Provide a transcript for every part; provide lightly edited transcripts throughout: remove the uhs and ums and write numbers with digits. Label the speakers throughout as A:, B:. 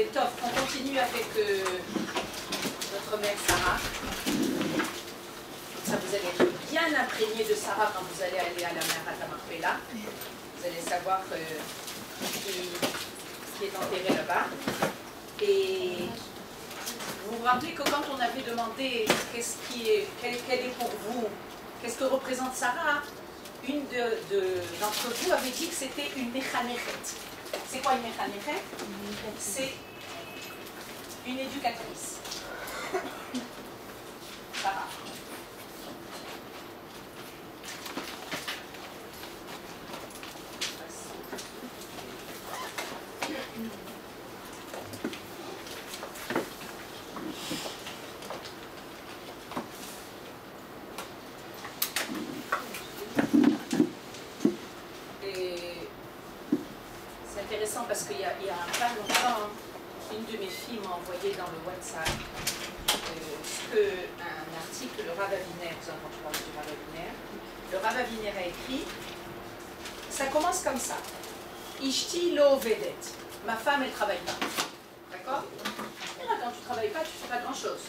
A: Top, on continue avec notre mère Sarah. Ça, vous allez être bien imprégné de Sarah quand vous allez aller à la mer à Tamarpella. Vous allez savoir qui est enterré là-bas. Et vous vous rappelez que quand on avait demandé quel est pour vous, qu'est-ce que représente Sarah, une d'entre vous avait dit que c'était une méchanechet. C'est quoi une méchanechet? C'est une éducatrice. Sarah. Parce qu'il y a pas longtemps, une de mes filles m'a envoyé dans le WhatsApp un article, le Rav Aviner, vous avez entendu parler du Rav Aviner. Le Rav Aviner a écrit, ça commence comme ça. Ishti lo vedet. Ma femme, elle ne travaille pas. D'accord? Quand tu ne travailles pas, tu ne fais pas grand-chose.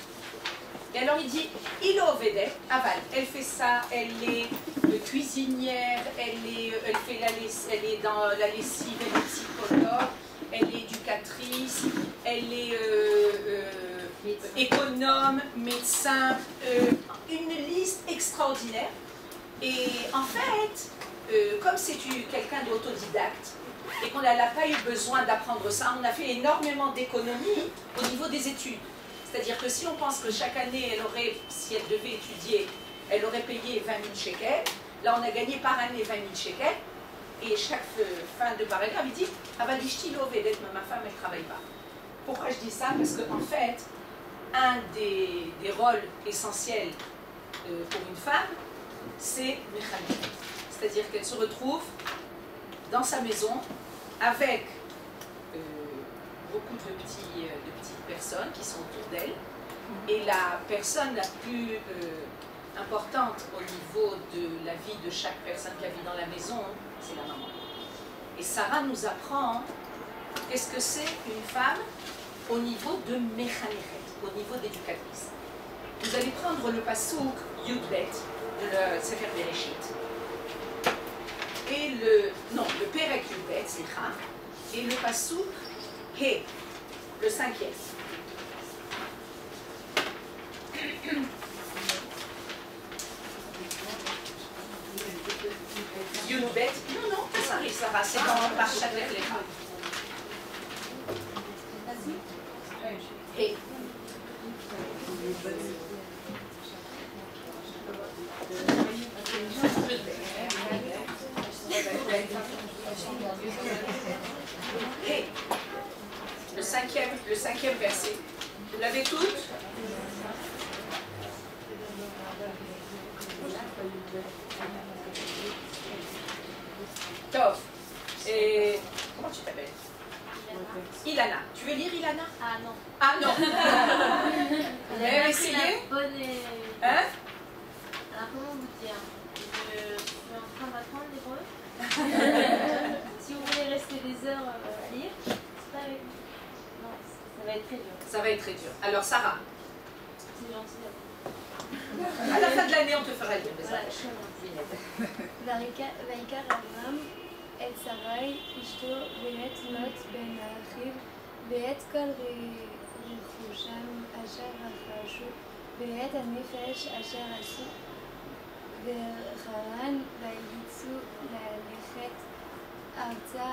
A: Et alors il dit, il vedet, aval. Elle fait ça, elle est cuisinière, elle est dans la lessive, elle est psychologue, elle est éducatrice, elle est économe, médecin, une liste extraordinaire. Et en fait, comme c'est quelqu'un d'autodidacte et qu'on n'a pas eu besoin d'apprendre ça, on a fait énormément d'économies au niveau des études. C'est-à-dire que si on pense que chaque année, elle aurait, si elle devait étudier, elle aurait payé 20 000 shekels, là on a gagné par année 20 000 shekels, et chaque fin de paragraphe, il dit « Avalishti lo vedet, mais ma femme, elle ne travaille pas ». Pourquoi je dis ça? Parce qu'en fait, un des rôles essentiels pour une femme, c'est mécanique. C'est-à-dire qu'elle se retrouve dans sa maison avec beaucoup de petites personnes qui sont autour d'elle. Et la personne la plus importante au niveau de la vie de chaque personne qui vit dans la maison, c'est la maman. Et Sarah nous apprend qu'est-ce que c'est une femme au niveau de méchanechet, au niveau d'éducatrice. Vous allez prendre le pasouk Yudbet de le Sefer Bereshit et le Perek Yudbet, slicha, et le pasouk He, le 5e. Yudbet, non, ça arrive, ça va, c'est dans Parashat Lech Lecha. He. Hey, le cinquième verset. Vous l'avez toutes? Top. Et comment tu t'appelles? Ilana. Tu veux lire Ilana?
B: Ah non.
A: Ah non. Vous avez essayé? Hein?
B: Alors comment vous dire? Je suis en train d'apprendre l'hébreu. Si vous voulez rester des heures à lire, c'est pas avec vous. Non, ça va être très dur.
A: Ça va être très dur. Alors Sarah.
B: C'est gentil.
A: À la fin de l'année, on te fera lire.
B: Voilà, je suis ויקרא אברהם את שרי אשתו ואת לוט בן אחיו ואת כל רכושם אשר רכשו ואת הנפש אשר עשו וחרן ויצאו ללכת ארצה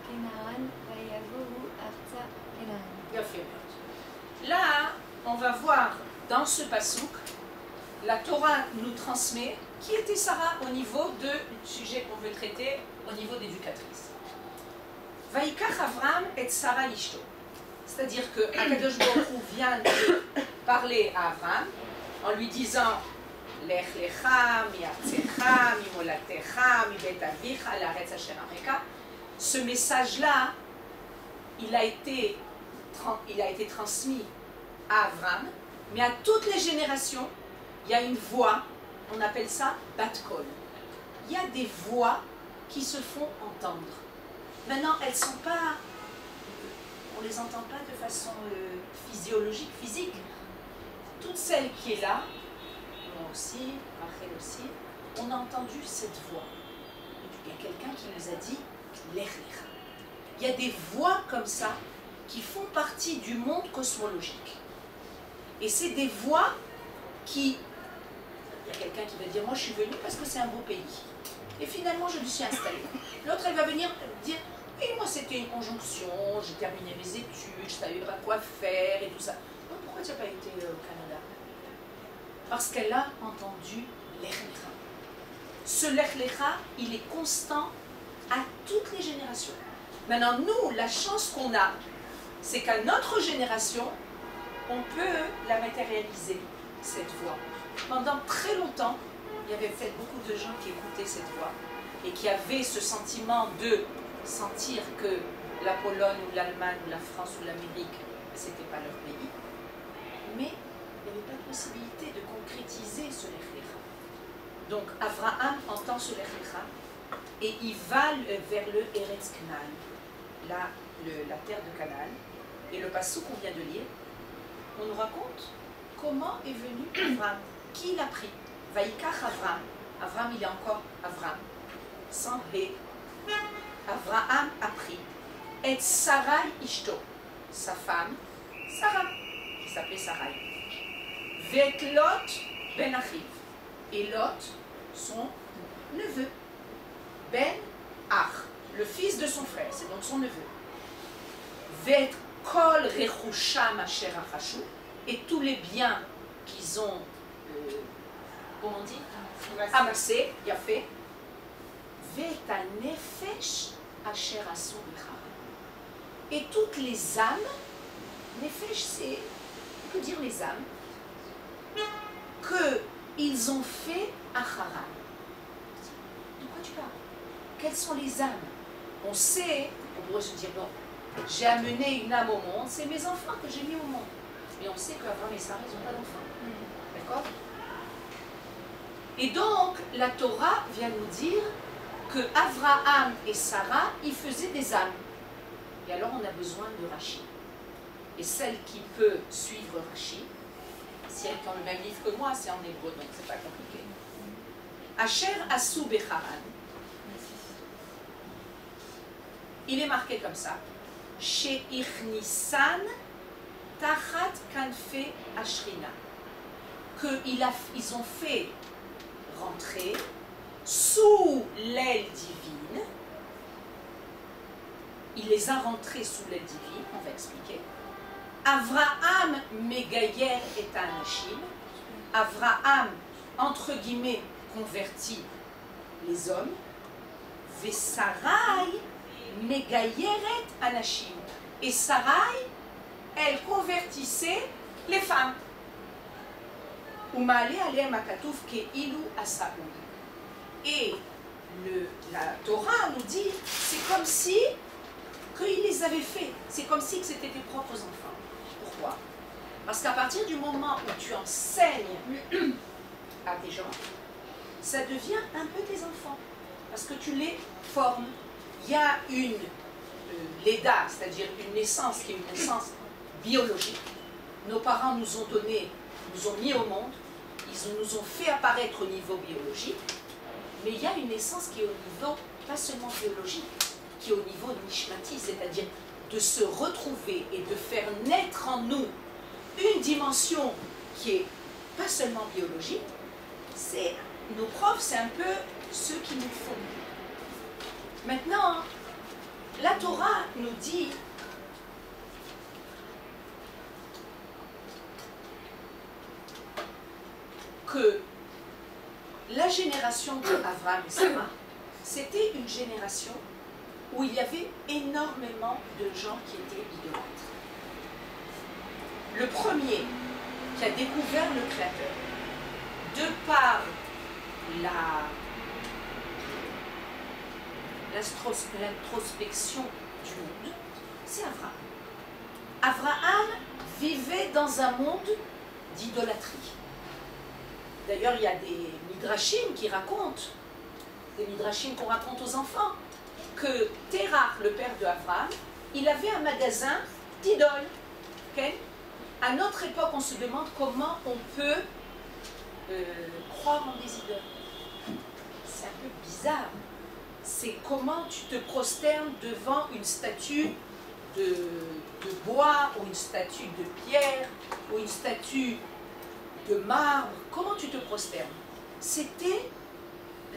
B: כנען ויבואו ארצה כנען.
A: Là, on va voir dans ce pasouk, la Torah nous transmet qui était Sarah au niveau du sujet qu'on veut traiter, au niveau d'éducatrice. Vaikach Avram et Sarah Ishto. C'est-à-dire que Akadosh Baruch Hu vient de parler à Avram en lui disant Lech lecha, mi'artzecha, mimolatecha, mibet avicha, la'aretz asher ameka. Ce message-là, il a été transmis à Avram, mais à toutes les générations, il y a une voix, on appelle ça bat kol. Il y a des voix qui se font entendre. Maintenant, elles ne sont pas, on ne les entend pas de façon physiologique, physique. Toute celle qui est là, moi aussi, Rachel aussi, on a entendu cette voix. Il y a quelqu'un qui nous a dit l'Ech Lecha. Il y a des voix comme ça qui font partie du monde cosmologique. Et c'est des voix qui... Il y a quelqu'un qui va dire, moi je suis venu parce que c'est un beau pays. Et finalement je me suis installée. L'autre elle va venir dire, oui moi c'était une conjonction, j'ai terminé mes études, je ne savais pas quoi faire et tout ça. Donc pourquoi tu n'as pas été au Canada? Parce qu'elle a entendu l'Ech Lecha. Ce l'Ech Lecha, il est constant à toutes les générations. Maintenant nous, la chance qu'on a, c'est qu'à notre génération, on peut la matérialiser, cette voix. Pendant très longtemps, il y avait peut-être beaucoup de gens qui écoutaient cette voix et qui avaient ce sentiment de sentir que la Pologne ou l'Allemagne ou la France ou l'Amérique, ce n'était pas leur pays. Mais il n'y avait pas de possibilité de concrétiser ce Lech Lecha. Donc Abraham entend ce Lech Lecha et il va vers le Eretz Canaan, la terre de Canaan. Et le passage qu'on vient de lire, on nous raconte comment est venu Abraham, qui l'a pris. Vaïkach Abraham. Abraham, il est encore Abraham, sans He. Abraham a pris. Et Sarai Ishto, sa femme, Sarah, qui s'appelait Sarai. Vek Lot Ben Achiv. Et Lot, son neveu. Ben Ach, le fils de son frère, c'est donc son neveu. Vek Kol Rechusham Asher Achashu, et tous les biens qu'ils ont, comment on dit, amassés, il a fait. Veta Nefesh Asher Asu Bicha. Et toutes les âmes, Nefesh c'est, on peut dire les âmes, qu'ils ont fait à Haran. De quoi tu parles? Quelles sont les âmes? On sait, on pourrait se dire, bon, j'ai amené une âme au monde, c'est mes enfants que j'ai mis au monde. Mais on sait qu'Abraham et Sarah, ils n'ont pas d'enfants. D'accord? Et donc, la Torah vient nous dire que Abraham et Sarah, ils faisaient des âmes. Et alors, on a besoin de Rashi. Et celle qui peut suivre Rashi, si elle est dans le même livre que moi, c'est en hébreu, donc c'est pas compliqué. Asher Asu Becharan. Il est marqué comme ça. Chez Ichnisan Tachat Kanfe Ashrina. Qu'ils ont fait rentrer sous l'aile divine. Il les a rentrés sous l'aile divine, on va expliquer. Avraham Megayer et Anashim. Avraham, entre guillemets, convertit les hommes. Vesarai Megayeret Anashim. Et Sarai, elle convertissait les femmes. Umale alem akatouf keilu asaoud. Et la Torah nous dit, c'est comme si qu'il les avait fait. C'est comme si c'était tes propres enfants. Pourquoi? Parce qu'à partir du moment où tu enseignes à des gens, ça devient un peu tes enfants. Parce que tu les formes. Il y a une léda, c'est-à-dire une naissance qui est une naissance biologique. Nos parents nous ont donné, nous ont mis au monde, ils nous ont fait apparaître au niveau biologique, mais il y a une naissance qui est au niveau, pas seulement biologique, qui est au niveau nishmati, c'est-à-dire de se retrouver et de faire naître en nous une dimension qui est pas seulement biologique. C'est nos profs, c'est un peu ceux qui nous font. Maintenant, la Torah nous dit que la génération d'Abraham et Sarah, c'était une génération où il y avait énormément de gens qui étaient idolâtres. Le premier qui a découvert le Créateur, de par l'introspection du monde, c'est Abraham. Abraham vivait dans un monde d'idolâtrie. D'ailleurs, il y a des midrashim qui racontent, des midrashim qu'on raconte aux enfants, que Terach, le père d'Abraham, il avait un magasin d'idoles. Okay? À notre époque, on se demande comment on peut croire en des idoles. C'est un peu bizarre. C'est comment tu te prosternes devant une statue de bois, ou une statue de pierre, ou une statue de marbre. Comment tu te prosternes? C'était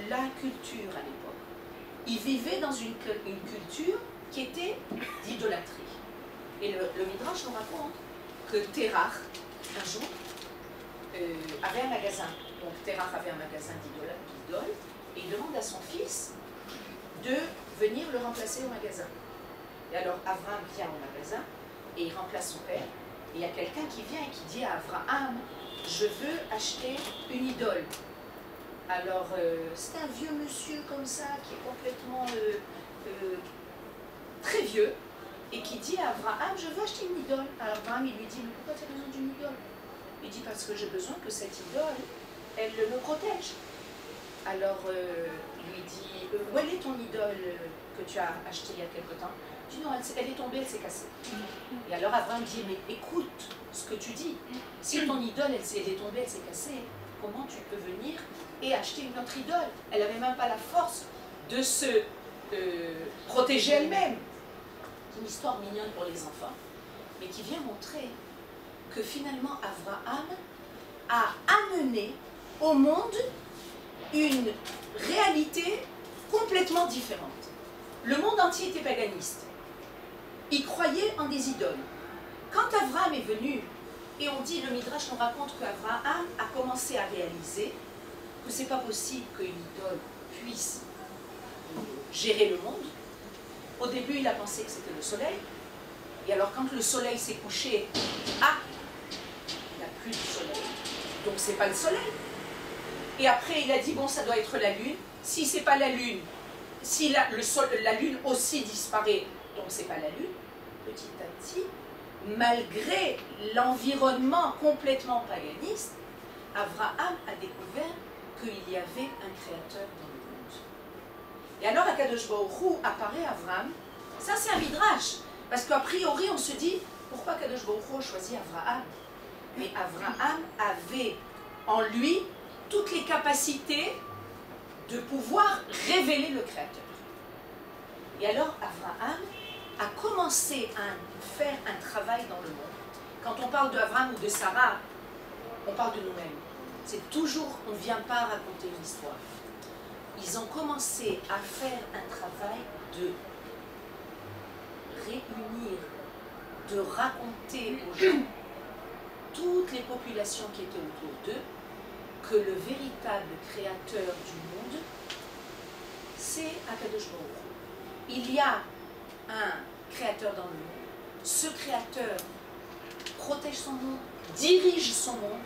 A: la culture à l'époque. Ils vivaient dans une culture qui était d'idolâtrie. Et le Midrash nous raconte que Terach, un jour, avait un magasin. Donc Terach avait un magasin d'idoles, et il demande à son fils de venir le remplacer au magasin. Et alors Abraham vient au magasin, et il remplace son père, et il y a quelqu'un qui vient et qui dit à Abraham, je veux acheter une idole. Alors, c'est un vieux monsieur comme ça, qui est complètement très vieux, et qui dit à Abraham, je veux acheter une idole. Alors Abraham, il lui dit, mais pourquoi tu as besoin d'une idole? Il dit, parce que j'ai besoin que cette idole, elle me protège. Alors, il lui dit, où elle est ton idole que tu as achetée il y a quelque temps? Il dit, non, elle est tombée, elle s'est cassée. Et alors Abraham dit, mais écoute ce que tu dis. Si ton idole, elle est tombée, elle s'est cassée, comment tu peux venir et acheter une autre idole? Elle n'avait même pas la force de se protéger elle-même. C'est une histoire mignonne pour les enfants, mais qui vient montrer que finalement Abraham a amené au monde une réalité complètement différente. Le monde entier était paganiste. Il croyait en des idoles. Quand Abraham est venu, et on dit, le Midrash nous raconte qu'Abraham a commencé à réaliser que c'est pas possible qu'une idole puisse gérer le monde. Au début, il a pensé que c'était le soleil. Et alors, quand le soleil s'est couché, ah, il n'y a plus de soleil. Donc, c'est pas le soleil. Et après, il a dit, bon, ça doit être la lune. Si c'est pas la lune, si la lune aussi disparaît, donc c'est pas la lune, petit à petit, malgré l'environnement complètement paganiste, Abraham a découvert qu'il y avait un créateur dans le monde. Et alors, Akadosh Baruch Hu apparaît Abraham. Ça, c'est un midrash. Parce qu'a priori, on se dit, pourquoi Akadosh Baruch Hu a choisi Abraham? Mais Abraham avait en lui toutes les capacités de pouvoir révéler le Créateur. Et alors, Abraham a commencé à faire un travail dans le monde. Quand on parle d'Abraham ou de Sarah, on parle de nous-mêmes. C'est toujours, on ne vient pas raconter une histoire. Ils ont commencé à faire un travail de réunir, de raconter aux gens, toutes les populations qui étaient autour d'eux, que le véritable créateur du monde, c'est Akadosh Baruch Hu. Il y a un créateur dans le monde. Ce créateur protège son monde, dirige son monde.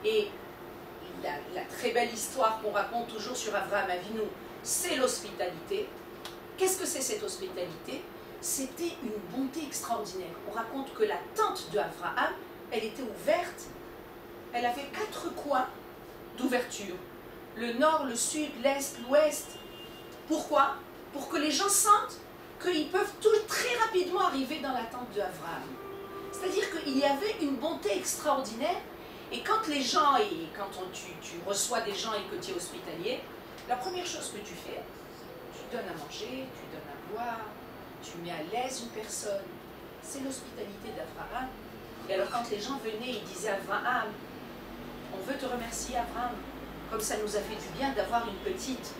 A: Et la très belle histoire qu'on raconte toujours sur Avraham Avinu, c'est l'hospitalité. Qu'est-ce que c'est cette hospitalité? C'était une bonté extraordinaire. On raconte que la tente de Avraham, elle était ouverte. Elle avait 4 coins d'ouverture. Le nord, le sud, l'est, l'ouest. Pourquoi? Pour que les gens sentent qu'ils peuvent très rapidement arriver dans la tente de Avraham. C'est-à-dire qu'il y avait une bonté extraordinaire. Et quand les gens, et quand tu reçois des gens et que tu es hospitalier, la première chose que tu fais, tu donnes à manger, tu donnes à boire, tu mets à l'aise une personne. C'est l'hospitalité d'Abraham. Et alors quand les gens venaient, ils disaient à Abraham, on veut te remercier Abraham, comme ça nous a fait du bien d'avoir une petite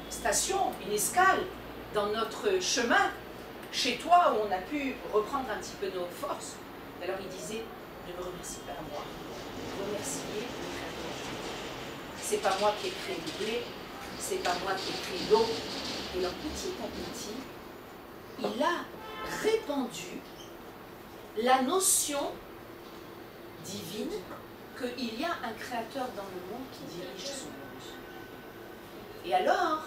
A: station, une escale dans notre chemin, chez toi, où on a pu reprendre un petit peu nos forces. Et alors il disait, ne me remercie pas à moi, remerciez le Créateur. C'est pas moi qui ai créé le blé, c'est pas moi qui ai créé l'eau. Et alors petit à petit, il a répandu la notion divine qu'il y a un créateur dans le monde qui dirige son monde. Et alors,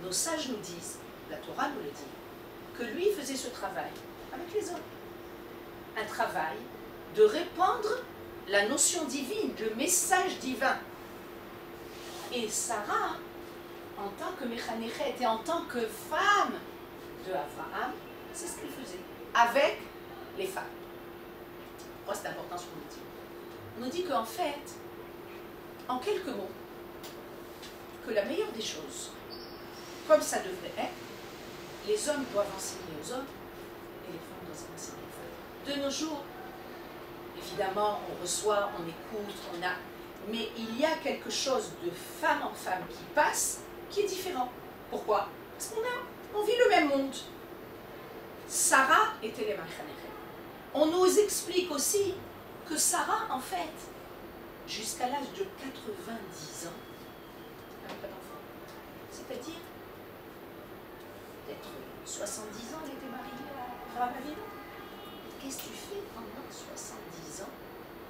A: nos sages nous disent, la Torah nous le dit, que lui faisait ce travail avec les hommes. Un travail de répandre la notion divine, le message divin. Et Sarah, en tant que Méchanéchet et en tant que femme de Abraham, c'est ce qu'elle faisait. Avec les femmes. Pourquoi c'est important ce qu'on nous dit? On nous dit qu'en fait, en quelques mots, que la meilleure des choses, comme ça devrait être, les hommes doivent enseigner aux hommes et les femmes doivent enseigner aux femmes. De nos jours, évidemment, on reçoit, on écoute, on a... Mais il y a quelque chose de femme en femme qui passe, qui est différent. Pourquoi? Parce qu'on vit le même monde. Sarah était les Machanechem. On nous explique aussi que Sarah, en fait, jusqu'à l'âge de 90 ans, n'avait pas d'enfant. C'est-à-dire, peut-être 70 ans, elle était mariée à Abraham Avinu. Qu'est-ce que tu fais pendant 70 ans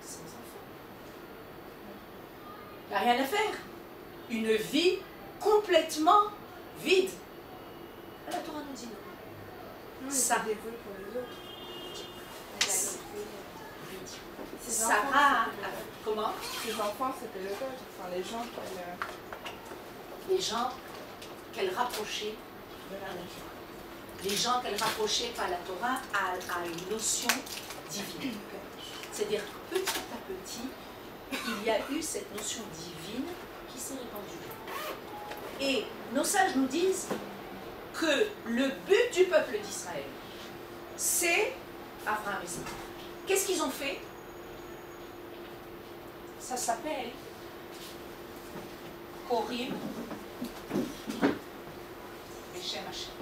A: sans enfant? Il n'y a rien à faire. Une vie complètement vide. La Torah nous dit non.
B: Non,
A: Ça.
B: c'est des vœux pour les autres.
A: Sarah, comment?
B: Les enfants, c'était le cas. Enfin, les gens
A: Les gens qu'elle rapprochait
B: de la religion.
A: les gens qu'elle rapprochait par la Torah à une notion divine. C'est-à-dire que petit à petit, il y a eu cette notion divine qui s'est répandue. Et nos sages nous disent que le but du peuple d'Israël, c'est Abraham et Sarah. Qu'est-ce qu'ils ont fait? Ça s'appelle Korim Beshem Hashem.